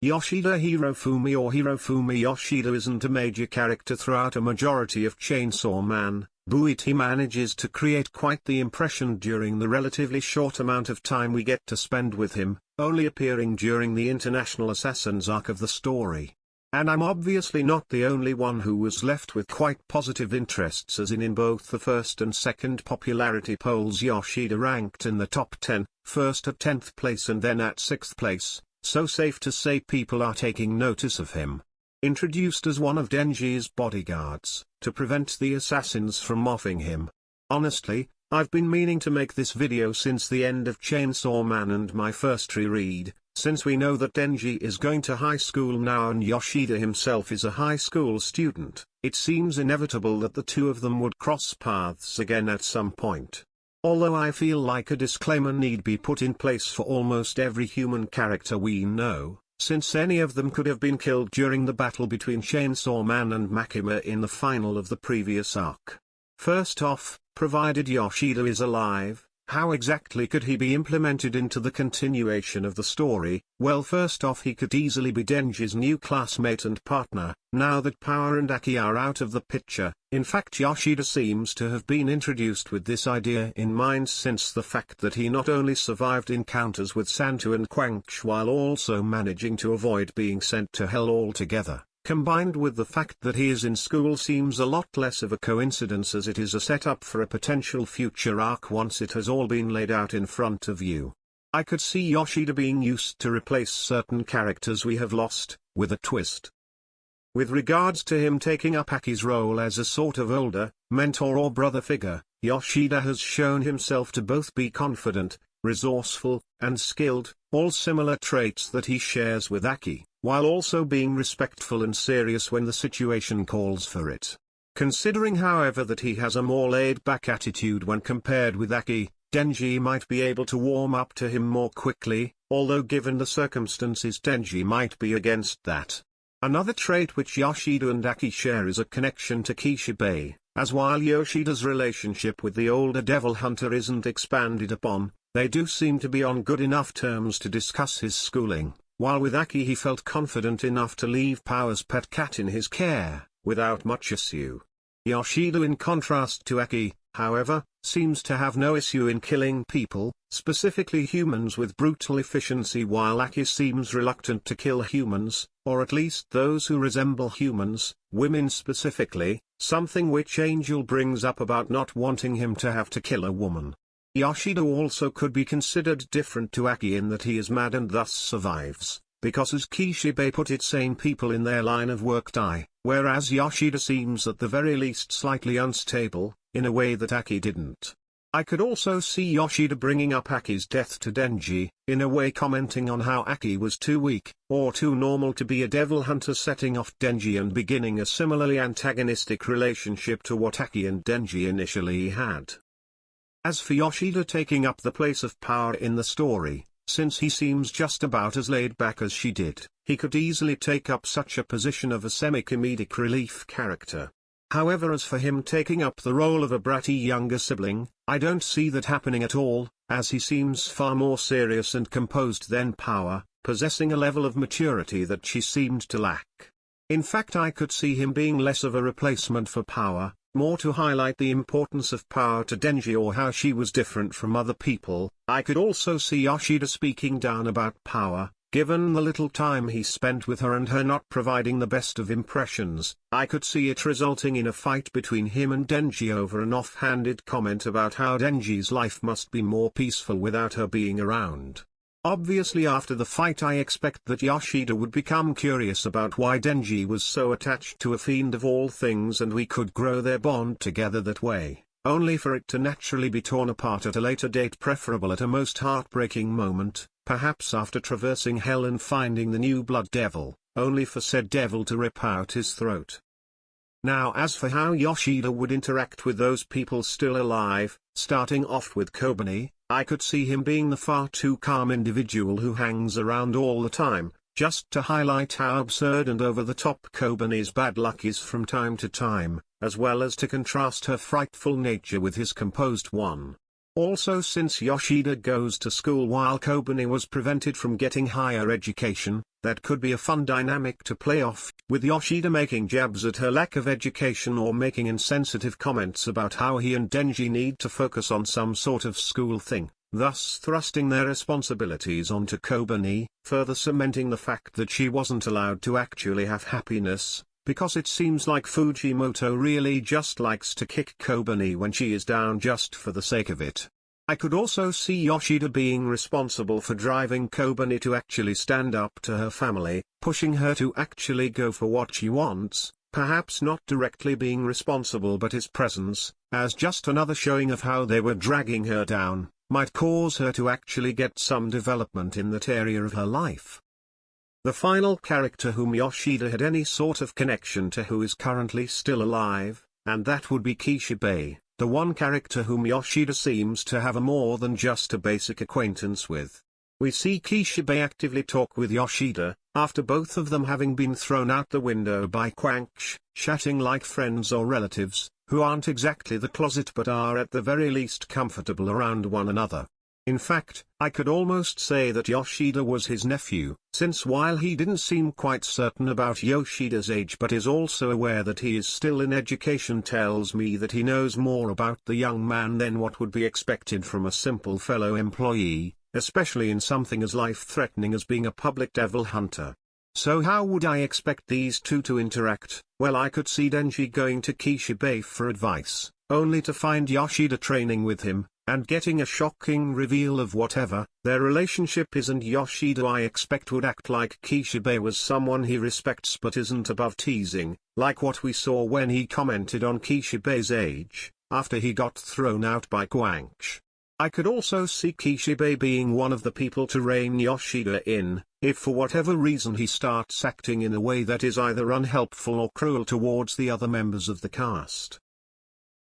Yoshida Hirofumi Yoshida isn't a major character throughout a majority of Chainsaw Man, but he manages to create quite the impression during the relatively short amount of time we get to spend with him, only appearing during the International Assassins arc of the story. And I'm obviously not the only one who was left with quite positive interests, as in both the first and second popularity polls Yoshida ranked in the top 10, first at 10th place and then at 6th place, so safe to say people are taking notice of him. Introduced as one of Denji's bodyguards, to prevent the assassins from offing him. Honestly, I've been meaning to make this video since the end of Chainsaw Man and my first reread, since we know that Denji is going to high school now and Yoshida himself is a high school student. It seems inevitable that the two of them would cross paths again at some point. Although I feel like a disclaimer need be put in place for almost every human character we know, since any of them could have been killed during the battle between Chainsaw Man and Makima in the final of the previous arc. First off, provided Yoshida is alive, how exactly could he be implemented into the continuation of the story? Well, first off, he could easily be Denji's new classmate and partner, now that Power and Aki are out of the picture. In fact, Yoshida seems to have been introduced with this idea in mind since the fact that he not only survived encounters with Santu and Quanch while also managing to avoid being sent to hell altogether. Combined with the fact that he is in school seems a lot less of a coincidence, as it is a setup for a potential future arc once it has all been laid out in front of you. I could see Yoshida being used to replace certain characters we have lost, with a twist. With regards to him taking up Aki's role as a sort of older, mentor or brother figure, Yoshida has shown himself to both be confident, resourceful, and skilled, all similar traits that he shares with Aki, while also being respectful and serious when the situation calls for it. Considering however that he has a more laid-back attitude when compared with Aki, Denji might be able to warm up to him more quickly, although given the circumstances Denji might be against that. Another trait which Yoshida and Aki share is a connection to Kishibe, as while Yoshida's relationship with the older devil hunter isn't expanded upon, they do seem to be on good enough terms to discuss his schooling, while with Aki he felt confident enough to leave Power's pet cat in his care, without much issue. Yoshida, in contrast to Aki, however, seems to have no issue in killing people, specifically humans, with brutal efficiency, while Aki seems reluctant to kill humans, or at least those who resemble humans, women specifically, something which Angel brings up about not wanting him to have to kill a woman. Yoshida also could be considered different to Aki in that he is mad and thus survives, because as Kishibe put it, sane people in their line of work die, whereas Yoshida seems at the very least slightly unstable, in a way that Aki didn't. I could also see Yoshida bringing up Aki's death to Denji, in a way commenting on how Aki was too weak, or too normal to be a devil hunter, setting off Denji and beginning a similarly antagonistic relationship to what Aki and Denji initially had. As for Yoshida taking up the place of Power in the story, since he seems just about as laid back as she did, he could easily take up such a position of a semi-comedic relief character. However, as for him taking up the role of a bratty younger sibling, I don't see that happening at all, as he seems far more serious and composed than Power, possessing a level of maturity that she seemed to lack. In fact, I could see him being less of a replacement for Power, more to highlight the importance of Power to Denji or how she was different from other people. I could also see Yoshida speaking down about Power, given the little time he spent with her and her not providing the best of impressions. I could see it resulting in a fight between him and Denji over an offhanded comment about how Denji's life must be more peaceful without her being around. Obviously, after the fight I expect that Yoshida would become curious about why Denji was so attached to a fiend of all things, and we could grow their bond together that way, only for it to naturally be torn apart at a later date, preferable at a most heartbreaking moment, perhaps after traversing hell and finding the new blood devil, only for said devil to rip out his throat. Now, as for how Yoshida would interact with those people still alive, starting off with Kobani, I could see him being the far too calm individual who hangs around all the time, just to highlight how absurd and over the top Kobani's bad luck is from time to time, as well as to contrast her frightful nature with his composed one. Also, since Yoshida goes to school while Kobani was prevented from getting higher education, that could be a fun dynamic to play off, with Yoshida making jabs at her lack of education or making insensitive comments about how he and Denji need to focus on some sort of school thing, thus thrusting their responsibilities onto Kobani, further cementing the fact that she wasn't allowed to actually have happiness, because it seems like Fujimoto really just likes to kick Kobani when she is down just for the sake of it. I could also see Yoshida being responsible for driving Kobani to actually stand up to her family, pushing her to actually go for what she wants, perhaps not directly being responsible, but his presence, as just another showing of how they were dragging her down, might cause her to actually get some development in that area of her life. The final character whom Yoshida had any sort of connection to who is currently still alive, and that would be Kishibe, the one character whom Yoshida seems to have a more than just a basic acquaintance with. We see Kishibe actively talk with Yoshida, after both of them having been thrown out the window by Quanch, chatting like friends or relatives, who aren't exactly the closet but are at the very least comfortable around one another. In fact, I could almost say that Yoshida was his nephew, since while he didn't seem quite certain about Yoshida's age but is also aware that he is still in education, tells me that he knows more about the young man than what would be expected from a simple fellow employee, especially in something as life-threatening as being a public devil hunter. So how would I expect these two to interact? Well, I could see Denji going to Kishibe for advice, only to find Yoshida training with him, and getting a shocking reveal of whatever their relationship is, and Yoshida I expect would act like Kishibe was someone he respects but isn't above teasing, like what we saw when he commented on Kishibe's age, after he got thrown out by Quanch. I could also see Kishibe being one of the people to rein Yoshida in, if for whatever reason he starts acting in a way that is either unhelpful or cruel towards the other members of the cast.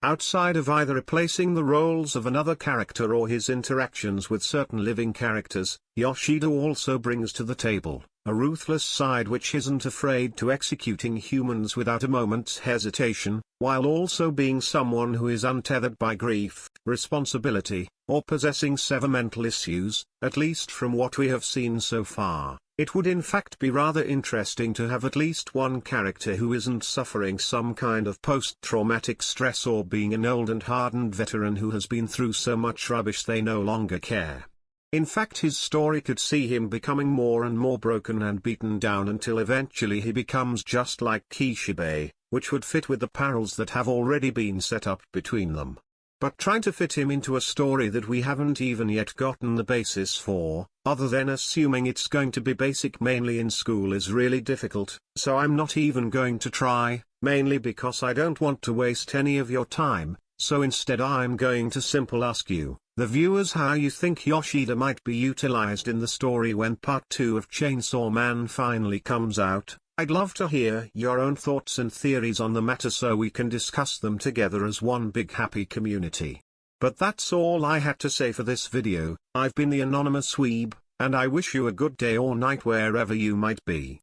Outside of either replacing the roles of another character or his interactions with certain living characters, Yoshida also brings to the table a ruthless side which isn't afraid to executing humans without a moment's hesitation, while also being someone who is untethered by grief, responsibility, or possessing severe mental issues, at least from what we have seen so far. It would in fact be rather interesting to have at least one character who isn't suffering some kind of post-traumatic stress or being an old and hardened veteran who has been through so much rubbish they no longer care. In fact, his story could see him becoming more and more broken and beaten down until eventually he becomes just like Kishibe, which would fit with the parallels that have already been set up between them. But trying to fit him into a story that we haven't even yet gotten the basis for, other than assuming it's going to be basic mainly in school, is really difficult, so I'm not even going to try, mainly because I don't want to waste any of your time, so instead I'm going to simply ask you, the viewers, how you think Yoshida might be utilized in the story when Part 2 of Chainsaw Man finally comes out. I'd love to hear your own thoughts and theories on the matter so we can discuss them together as one big happy community. But that's all I had to say for this video. I've been the Anonymous Weeb, and I wish you a good day or night wherever you might be.